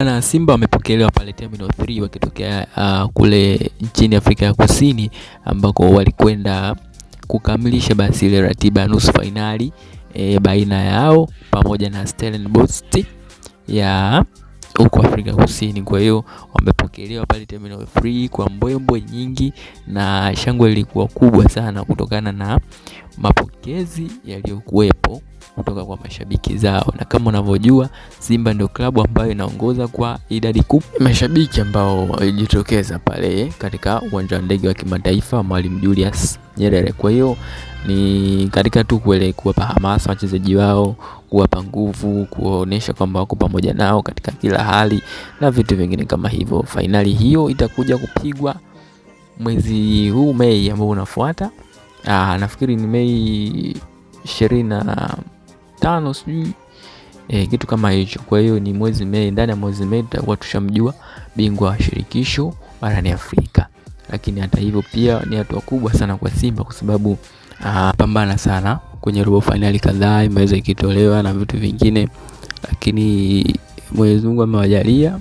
Na Simba wamepokelewa pale Terminal 3 wakitokea kule nchini Afrika ya Kusini, ambako walikwenda kukamilisha basi ile ratiba ya nusu finali baina yao pamoja na Stellenbosch ya huko Afrika Kusini. Kwa hiyo wamepokelewa pale Terminal 3 kwa mbwembwe nyingi, na shangwe ilikuwa kubwa sana kutokana na mapokezi yaliyokuwepo kutoka kwa mashabiki zao. Na kama unavyojua, Simba ndio klabu ambayo inaongoza kwa idadi kubwa mashabiki ambao walijitokeza pale katika uwanja wa ndege wa kimataifa Mwalimu Julius Nyerere. Kwa hiyo ni katika tu kuwapa hamasa wachezaji wao, kuwapa nguvu, kuonesha kwamba wako pamoja nao katika kila hali na vitu vingine kama hivyo. Finali hiyo itakuja kupigwa mwezi huu Mei ambao unafuata. Nafikiri ni Mei 25 sijui kitu kama hicho. Kwa hiyo ni mwezi Mei, ndani ya mwezi Mei tutakuwa tushamjua bingwa wa shirikisho barani Afrika. Lakini hata hivyo pia ni hatua kubwa sana kwa Simba, kwa sababu pambana sana kwenye robo finali kadhaa imeweza ikitolewa na vitu vingine, lakini Mwenyezi Mungu amewajalia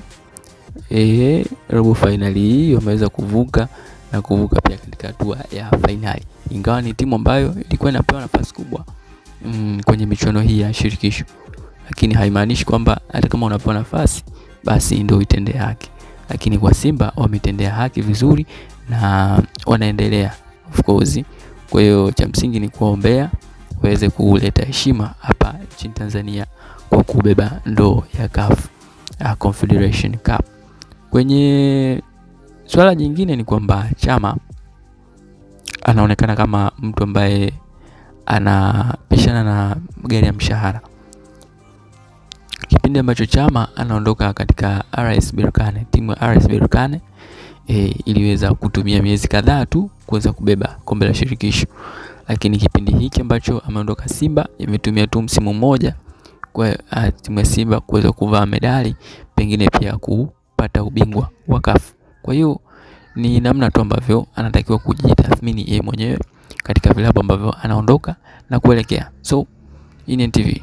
robo finali hii wameweza kuvuka pia katika hatua ya finali, ingawa ni timu ambayo ilikuwa inapewa nafasi kubwa kwenye michuano hii ya shirikisho, lakini haimaanishi kwamba hata kama unapewa nafasi basi ndio itendee haki. Lakini kwa Simba wametendea haki vizuri na wanaendelea of course. Kwa hiyo cha msingi ni kuombea waweze kuleta heshima hapa nchini Tanzania kwa kubeba ndoo ya CAF Confederation Cup. Kwenye swala jingine ni kwamba Chama anaonekana kama mtu ambaye anapishana na gari ya mshahara. Kipindi ambacho Chama anaondoka katika RS Berkane, timu ya RS Berkane iliweza kutumia miezi kadhaa tu kuweza kubeba kombe la shirikisho, lakini kipindi hiki ambacho ameondoka Simba imetumia tu msimu mmoja kwa timu ya Simba kuweza kuvaa medali, pengine pia kupata ubingwa wa CAF. Kwa hiyo ni namna tu ambavyo anatakiwa kujitathmini yeye mwenyewe katika vilabu ambavyo anaondoka na kuelekea. So, NTV.